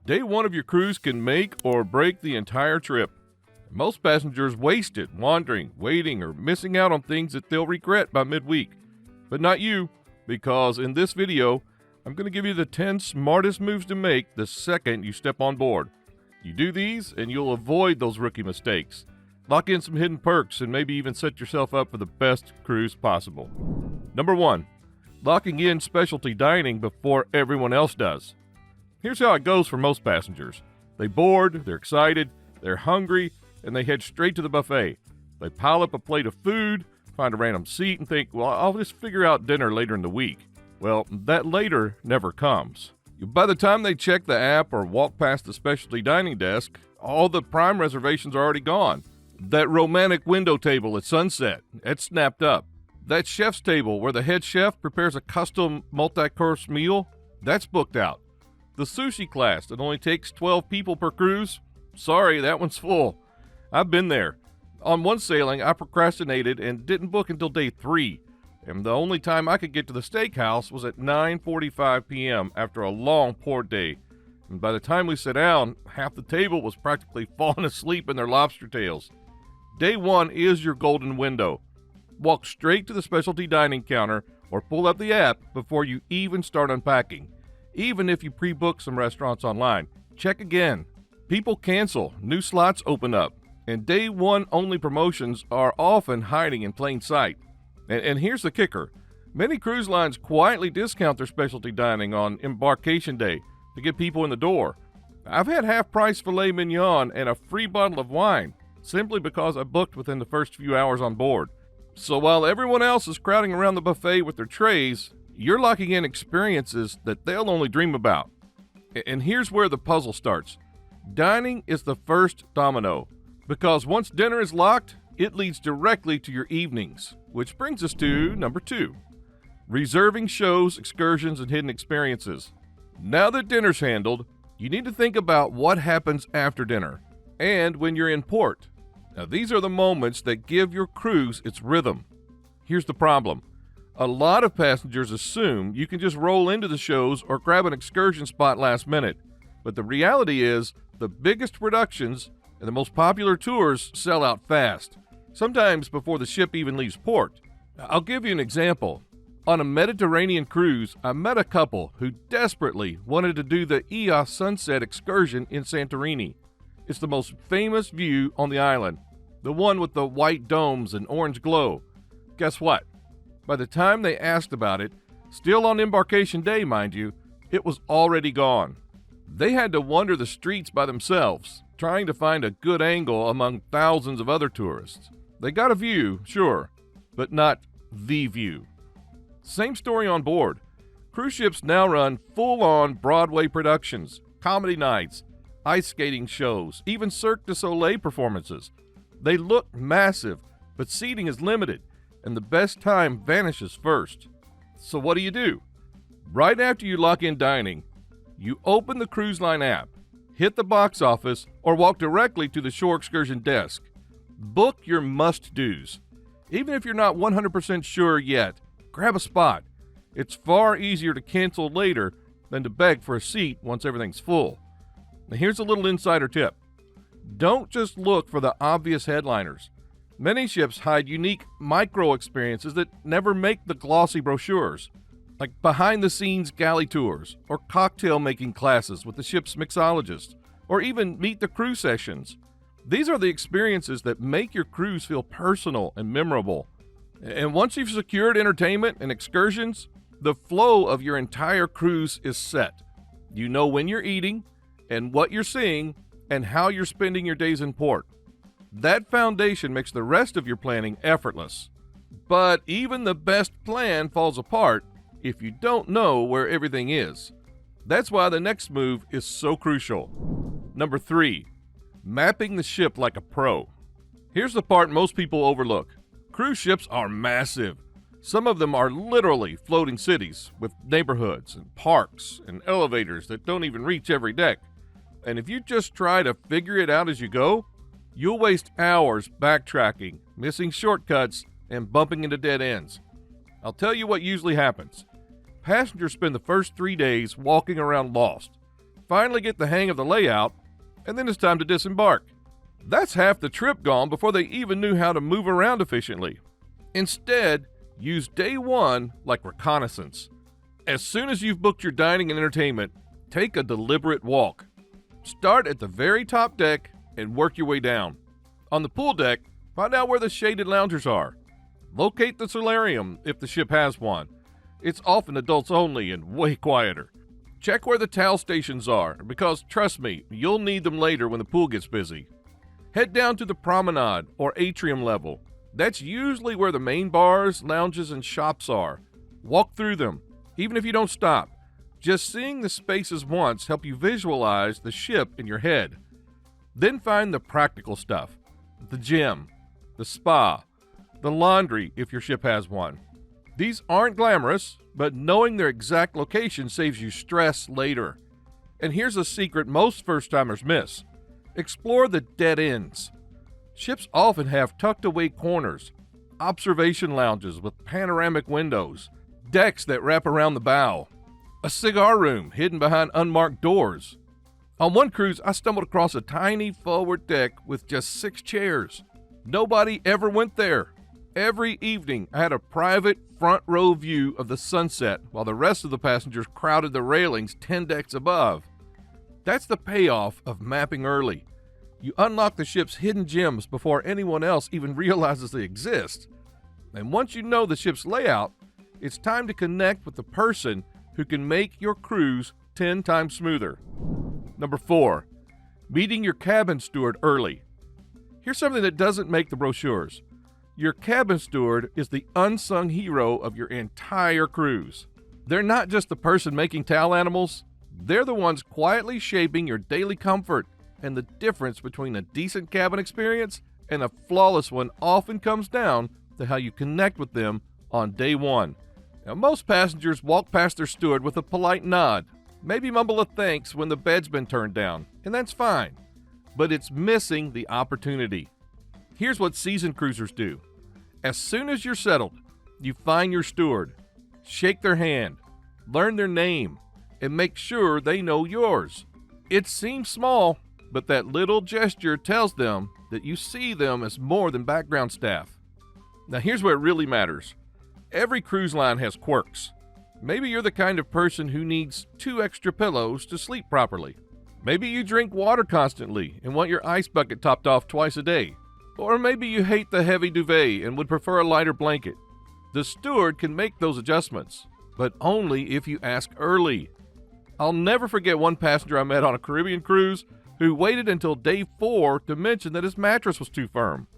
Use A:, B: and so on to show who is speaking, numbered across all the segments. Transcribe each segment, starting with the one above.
A: Day one of your cruise can make or break the entire trip. Most passengers waste it wandering, waiting, or missing out on things that they'll regret by midweek. But not you, because in this video, I'm going to give you the 10 smartest moves to make the second you step on board. You do these, and you'll avoid those rookie mistakes. Lock in some hidden perks and maybe even set yourself up for the best cruise possible. Number 1, locking in specialty dining before everyone else does. Here's how it goes for most passengers. They board, they're excited, they're hungry, and they head straight to the buffet. They pile up a plate of food, find a random seat, and think, well, I'll just figure out dinner later in the week. Well, that later never comes. By the time they check the app or walk past the specialty dining desk, all the prime reservations are already gone. That romantic window table at sunset, it's snapped up. That chef's table where the head chef prepares a custom multi-course meal, that's booked out. The sushi class that only takes 12 people per cruise, sorry, that one's full. I've been there. On one sailing, I procrastinated and didn't book until day 3. And the only time I could get to the steakhouse was at 9:45 p.m. after a long port day. And by the time we sat down, half the table was practically falling asleep in their lobster tails. Day 1 is your golden window. Walk straight to the specialty dining counter or pull up the app before you even start unpacking. Even if you pre-book some restaurants online, check again. People cancel, new slots open up, and day 1 only promotions are often hiding in plain sight. And here's the kicker. Many cruise lines quietly discount their specialty dining on embarkation day to get people in the door. I've had half-price filet mignon and a free bottle of wine simply because I booked within the first few hours on board. So while everyone else is crowding around the buffet with their trays, you're locking in experiences that they'll only dream about. And here's where the puzzle starts. Dining is the first domino, because once dinner is locked, it leads directly to your evenings, which brings us to number 2, reserving shows, excursions, and hidden experiences. Now that dinner's handled, you need to think about what happens after dinner and when you're in port. Now, these are the moments that give your cruise its rhythm. Here's the problem. A lot of passengers assume you can just roll into the shows or grab an excursion spot last minute. But the reality is, the biggest productions and the most popular tours sell out fast, sometimes before the ship even leaves port. I'll give you an example. On a Mediterranean cruise, I met a couple who desperately wanted to do the Ios sunset excursion in Santorini. It's the most famous view on the island, the one with the white domes and orange glow. Guess what? By the time they asked about it, still on embarkation day, mind you, it was already gone. They had to wander the streets by themselves, trying to find a good angle among thousands of other tourists. They got a view, sure, but not the view. Same story on board. Cruise ships now run full-on Broadway productions, comedy nights, ice skating shows, even Cirque du Soleil performances. They look massive, but seating is limited, and the best time vanishes first. So what do? Right after you lock in dining, you open the cruise line app, hit the box office, or walk directly to the shore excursion desk. Book your must-dos. Even if you're not 100% sure yet, grab a spot. It's far easier to cancel later than to beg for a seat once everything's full. Now here's a little insider tip. Don't just look for the obvious headliners. Many ships hide unique micro-experiences that never make the glossy brochures, like behind-the-scenes galley tours or cocktail-making classes with the ship's mixologist, or even meet the crew sessions. These are the experiences that make your cruise feel personal and memorable. And once you've secured entertainment and excursions, the flow of your entire cruise is set. You know when you're eating, and what you're seeing, and how you're spending your days in port. That foundation makes the rest of your planning effortless. But even the best plan falls apart if you don't know where everything is. That's why the next move is so crucial. Number 3, mapping the ship like a pro. Here's the part most people overlook. Cruise ships are massive. Some of them are literally floating cities with neighborhoods and parks and elevators that don't even reach every deck. And if you just try to figure it out as you go, you'll waste hours backtracking, missing shortcuts, and bumping into dead ends. I'll tell you what usually happens. Passengers spend the first 3 days walking around lost. finally get the hang of the layout, and then it's time to disembark. That's half the trip gone before they even knew how to move around efficiently. Instead, use day one like reconnaissance. As soon as you've booked your dining and entertainment, take a deliberate walk. Start at the very top deck and work your way down. On the pool deck, find out where the shaded loungers are. Locate the solarium if the ship has one. It's often adults only and way quieter. Check where the towel stations are, because trust me, you'll need them later when the pool gets busy. Head down to the promenade or atrium level. That's usually where the main bars, lounges, and shops are. Walk through them, even if you don't stop. Just seeing the spaces once help you visualize the ship in your head. Then find the practical stuff. The gym, the spa, the laundry if your ship has one. These aren't glamorous, but knowing their exact location saves you stress later. And here's a secret most first-timers miss. Explore the dead ends. Ships often have tucked-away corners, observation lounges with panoramic windows, decks that wrap around the bow, a cigar room hidden behind unmarked doors. On one cruise, I stumbled across a tiny forward deck with just 6 chairs. Nobody ever went there. Every evening, I had a private front row view of the sunset while the rest of the passengers crowded the railings 10 decks above. That's the payoff of mapping early. You unlock the ship's hidden gems before anyone else even realizes they exist. And once you know the ship's layout, it's time to connect with the person who can make your cruise 10 times smoother. Number 4, meeting your cabin steward early. Here's something that doesn't make the brochures. Your cabin steward is the unsung hero of your entire cruise. They're not just the person making towel animals, they're the ones quietly shaping your daily comfort, and the difference between a decent cabin experience and a flawless one often comes down to how you connect with them on day one. Now, most passengers walk past their steward with a polite nod, maybe mumble a thanks when the bed's been turned down, and that's fine. But it's missing the opportunity. Here's what seasoned cruisers do. As soon as you're settled, you find your steward, shake their hand, learn their name, and make sure they know yours. It seems small, but that little gesture tells them that you see them as more than background staff. Now here's where it really matters. Every cruise line has quirks. Maybe you're the kind of person who needs 2 extra pillows to sleep properly. Maybe you drink water constantly and want your ice bucket topped off twice a day. Or maybe you hate the heavy duvet and would prefer a lighter blanket. The steward can make those adjustments, but only if you ask early. I'll never forget one passenger I met on a Caribbean cruise who waited until day 4 to mention that his mattress was too firm.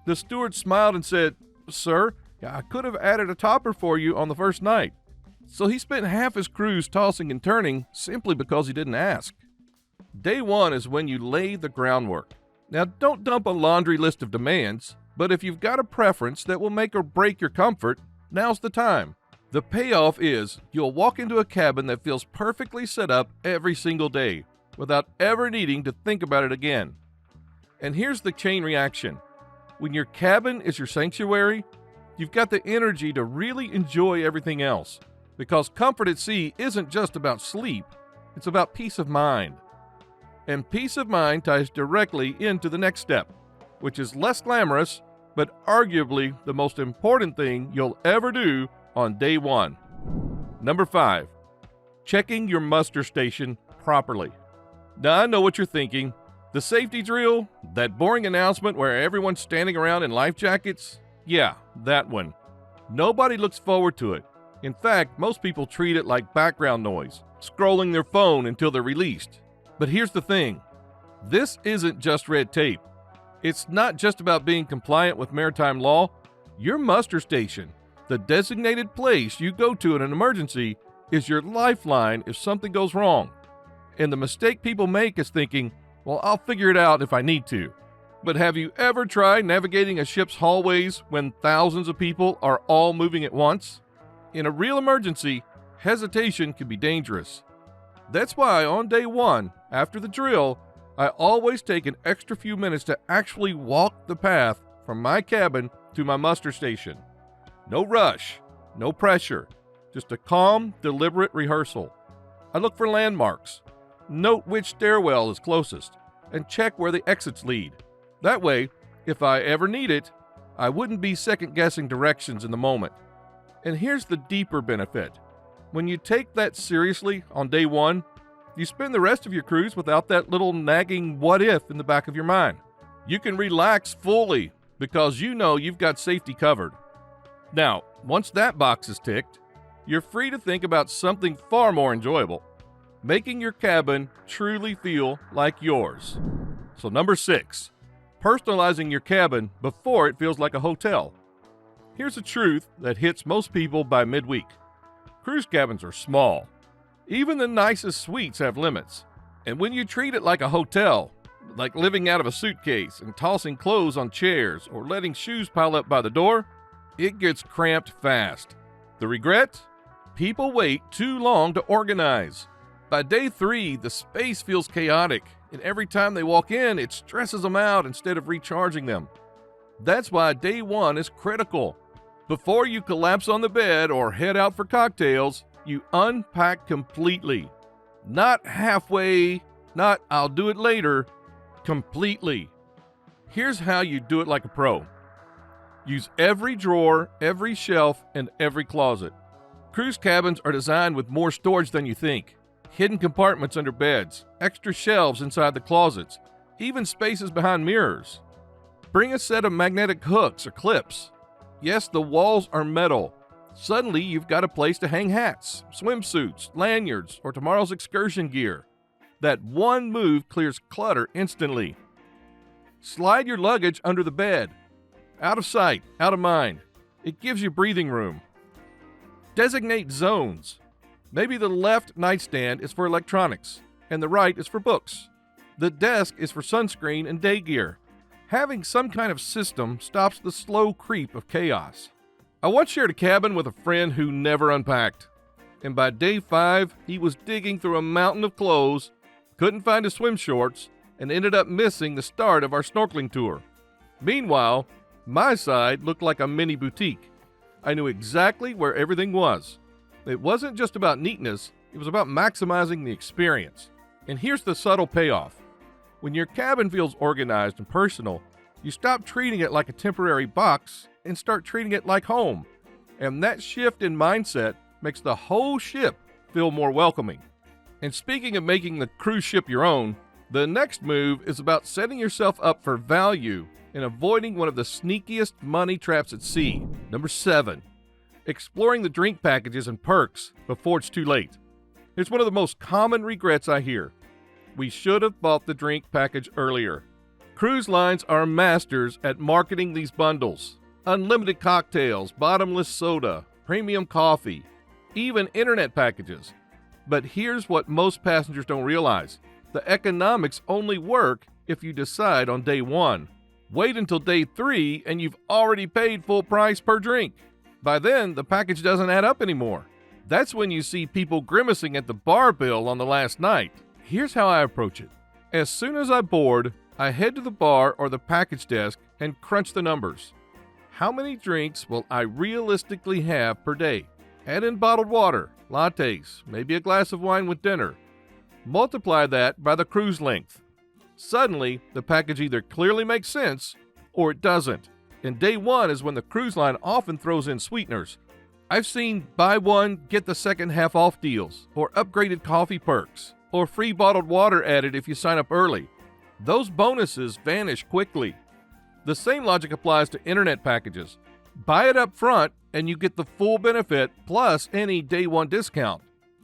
A: The steward smiled and said, "Sir, I could have added a topper for you on the first night." So he spent half his cruise tossing and turning simply because he didn't ask. Day 1 is when you lay the groundwork. Now, don't dump a laundry list of demands, but if you've got a preference that will make or break your comfort, now's the time. The payoff is you'll walk into a cabin that feels perfectly set up every single day, without ever needing to think about it again. And here's the chain reaction. When your cabin is your sanctuary, you've got the energy to really enjoy everything else. Because comfort at sea isn't just about sleep, it's about peace of mind. And peace of mind ties directly into the next step, which is less glamorous, but arguably the most important thing you'll ever do on day 1. Number 5, checking your muster station properly. Now, I know what you're thinking. The safety drill, that boring announcement where everyone's standing around in life jackets, yeah, that one. Nobody looks forward to it. In fact, most people treat it like background noise, scrolling their phone until they're released. But here's the thing. This isn't just red tape. It's not just about being compliant with maritime law. Your muster station, the designated place you go to in an emergency, is your lifeline if something goes wrong. And the mistake people make is thinking, well, I'll figure it out if I need to. But have you ever tried navigating a ship's hallways when thousands of people are all moving at once? In a real emergency, hesitation can be dangerous. That's why on day 1, after the drill, I always take an extra few minutes to actually walk the path from my cabin to my muster station. No rush, no pressure, just a calm, deliberate rehearsal. I look for landmarks, Note which stairwell is closest and check where the exits lead. That way, if I ever need it, I wouldn't be second-guessing directions in the moment. And here's the deeper benefit. When you take that seriously on day one, you spend the rest of your cruise without that little nagging what if in the back of your mind. You can relax fully because you know you've got safety covered. Now, once that box is ticked, you're free to think about something far more enjoyable, making your cabin truly feel like yours. So number 6, personalizing your cabin before it feels like a hotel. Here's a truth that hits most people by midweek. Cruise cabins are small. Even the nicest suites have limits. And when you treat it like a hotel, like living out of a suitcase and tossing clothes on chairs or letting shoes pile up by the door, it gets cramped fast. The regret? People wait too long to organize. By day 3, the space feels chaotic, and every time they walk in, it stresses them out instead of recharging them. That's why day 1 is critical. Before you collapse on the bed or head out for cocktails, you unpack completely. Not halfway, not I'll do it later, completely. Here's how you do it like a pro. Use every drawer, every shelf, and every closet. Cruise cabins are designed with more storage than you think. Hidden compartments under beds, extra shelves inside the closets, even spaces behind mirrors. Bring a set of magnetic hooks or clips. Yes, the walls are metal. Suddenly, you've got a place to hang hats, swimsuits, lanyards, or tomorrow's excursion gear. That one move clears clutter instantly. Slide your luggage under the bed. Out of sight, out of mind. It gives you breathing room. Designate zones. Maybe the left nightstand is for electronics, and the right is for books. The desk is for sunscreen and day gear. Having some kind of system stops the slow creep of chaos. I once shared a cabin with a friend who never unpacked, and by day 5, he was digging through a mountain of clothes, couldn't find his swim shorts, and ended up missing the start of our snorkeling tour. Meanwhile, my side looked like a mini boutique. I knew exactly where everything was. It wasn't just about neatness, it was about maximizing the experience. And here's the subtle payoff. When your cabin feels organized and personal, you stop treating it like a temporary box and start treating it like home. And that shift in mindset makes the whole ship feel more welcoming. And speaking of making the cruise ship your own, the next move is about setting yourself up for value and avoiding one of the sneakiest money traps at sea. Number 7, exploring the drink packages and perks before it's too late. Here's one of the most common regrets I hear. We should have bought the drink package earlier. Cruise lines are masters at marketing these bundles. Unlimited cocktails, bottomless soda, premium coffee, even internet packages. But here's what most passengers don't realize. The economics only work if you decide on day 1. Wait until day 3 and you've already paid full price per drink. By then, the package doesn't add up anymore. That's when you see people grimacing at the bar bill on the last night. Here's how I approach it. As soon as I board, I head to the bar or the package desk and crunch the numbers. How many drinks will I realistically have per day? Add in bottled water, lattes, maybe a glass of wine with dinner. Multiply that by the cruise length. Suddenly, the package either clearly makes sense or it doesn't. And day 1 is when the cruise line often throws in sweeteners. I've seen buy one, get the second half off deals, or upgraded coffee perks, or free bottled water added if you sign up early. Those bonuses vanish quickly. The same logic applies to internet packages. Buy it up front and you get the full benefit plus any day 1 discount.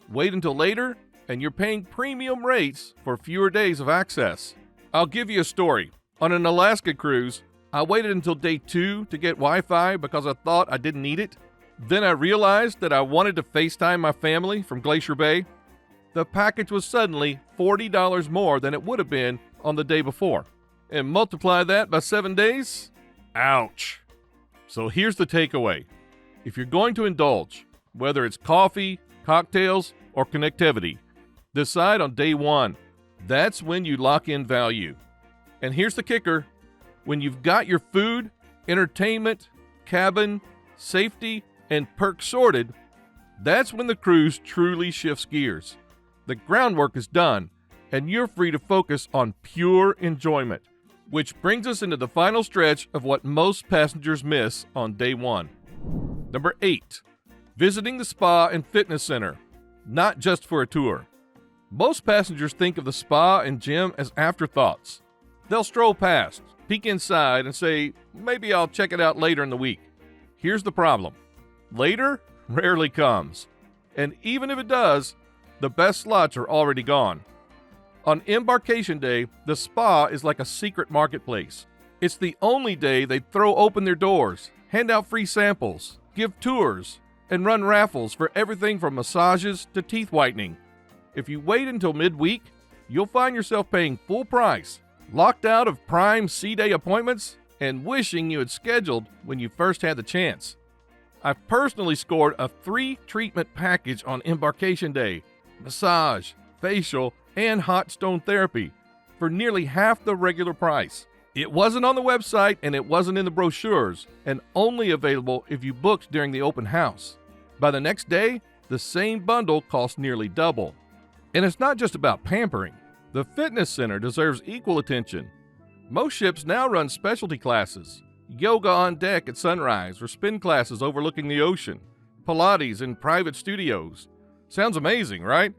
A: Wait until later and you're paying premium rates for fewer days of access. I'll give you a story. On an Alaska cruise, I waited until day 2 to get Wi-Fi because I thought I didn't need it. Then I realized that I wanted to FaceTime my family from Glacier Bay. The package was suddenly $40 more than it would have been on the day before. And multiply that by 7 days? Ouch. So here's the takeaway. If you're going to indulge, whether it's coffee, cocktails, or connectivity, decide on day 1. That's when you lock in value. And here's the kicker. When you've got your food, entertainment, cabin, safety, and perks sorted, that's when the cruise truly shifts gears. The groundwork is done, and you're free to focus on pure enjoyment. Which brings us into the final stretch of what most passengers miss on day one. Number 8, visiting the spa and fitness center, not just for a tour. Most passengers think of the spa and gym as afterthoughts. They'll stroll past, peek inside, and say, maybe I'll check it out later in the week. Here's the problem. Later rarely comes. And even if it does, the best slots are already gone. On embarkation day, the spa is like a secret marketplace. It's the only day they throw open their doors, hand out free samples, give tours, and run raffles for everything from massages to teeth whitening. If you wait until midweek, you'll find yourself paying full price, locked out of prime C-Day appointments, and wishing you had scheduled when you first had the chance. I've personally scored a 3-treatment package on embarkation day, massage, facial, and hot stone therapy for nearly half the regular price. It wasn't on the website and it wasn't in the brochures, and only available if you booked during the open house. By the next day, the same bundle cost nearly double. And it's not just about pampering. The fitness center deserves equal attention. Most ships now run specialty classes, yoga on deck at sunrise or spin classes overlooking the ocean, Pilates in private studios. Sounds amazing, right?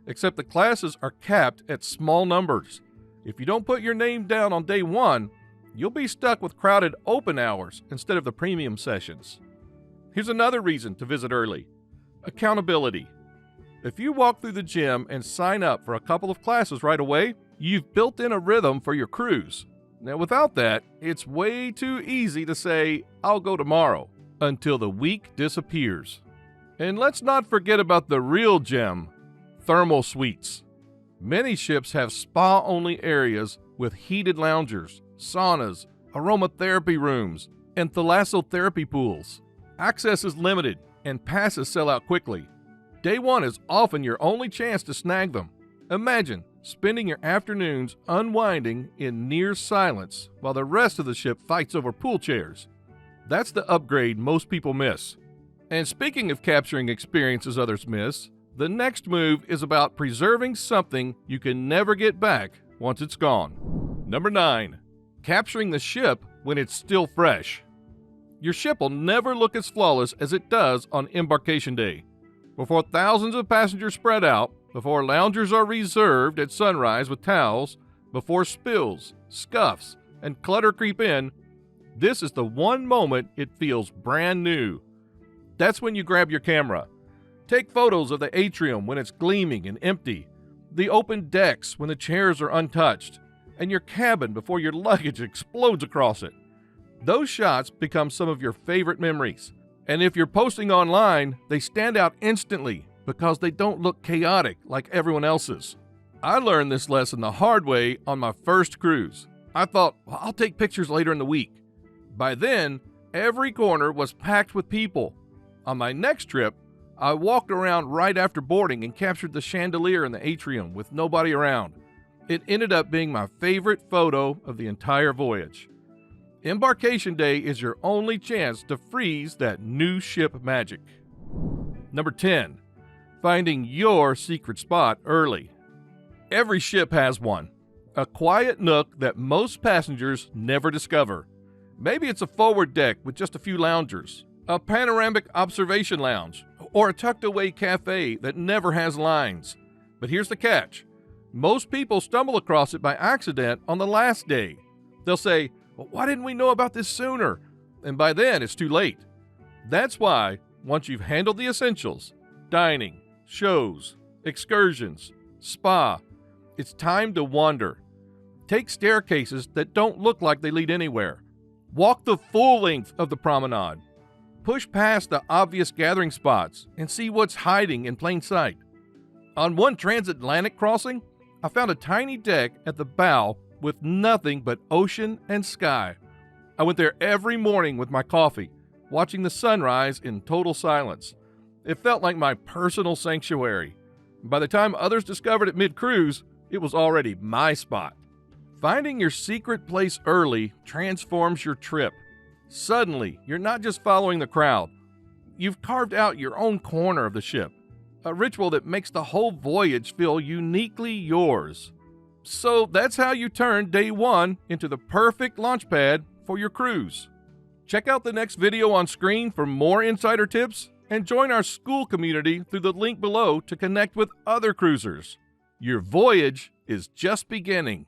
A: Except the classes are capped at small numbers. If you don't put your name down on day one, you'll be stuck with crowded open hours instead of the premium sessions. Here's another reason to visit early: accountability. If you walk through the gym and sign up for a couple of classes right away, you've built in a rhythm for your cruise. Now, without that, it's way too easy to say, I'll go tomorrow, until the week disappears. And let's not forget about the real gem: thermal suites. Many ships have spa-only areas with heated loungers, saunas, aromatherapy rooms, and thalassotherapy pools. Access is limited, and passes sell out quickly. Day one is often your only chance to snag them. Imagine spending your afternoons unwinding in near silence while the rest of the ship fights over pool chairs. That's the upgrade most people miss. And speaking of capturing experiences others miss, the next move is about preserving something you can never get back once it's gone. Number 9, capturing the ship when it's still fresh. Your ship will never look as flawless as it does on embarkation day. Before thousands of passengers spread out, before loungers are reserved at sunrise with towels, before spills, scuffs, and clutter creep in, this is the one moment it feels brand new. That's when you grab your camera. Take photos of the atrium when it's gleaming and empty, the open decks when the chairs are untouched, and your cabin before your luggage explodes across it. Those shots become some of your favorite memories. And if you're posting online, they stand out instantly because they don't look chaotic like everyone else's. I learned this lesson the hard way on my first cruise. I thought, well, I'll take pictures later in the week. By then, every corner was packed with people. On my next trip, I walked around right after boarding and captured the chandelier in the atrium with nobody around. It ended up being my favorite photo of the entire voyage. Embarkation day is your only chance to freeze that new ship magic. Number 10, finding your secret spot early. Every ship has one, a quiet nook that most passengers never discover. Maybe it's a forward deck with just a few loungers, a panoramic observation lounge, or a tucked-away cafe that never has lines. But here's the catch. Most people stumble across it by accident on the last day. They'll say, well, why didn't we know about this sooner? And by then, it's too late. That's why, once you've handled the essentials, dining, shows, excursions, spa, it's time to wander. Take staircases that don't look like they lead anywhere. Walk the full length of the promenade. Push past the obvious gathering spots and see what's hiding in plain sight. On one transatlantic crossing, I found a tiny deck at the bow with nothing but ocean and sky. I went there every morning with my coffee, watching the sunrise in total silence. It felt like my personal sanctuary. By the time others discovered it mid-cruise, it was already my spot. Finding your secret place early transforms your trip. Suddenly, you're not just following the crowd. You've carved out your own corner of the ship, a ritual that makes the whole voyage feel uniquely yours. So that's how you turn day one into the perfect launch pad for your cruise. Check out the next video on screen for more insider tips and join our school community through the link below to connect with other cruisers. Your voyage is just beginning.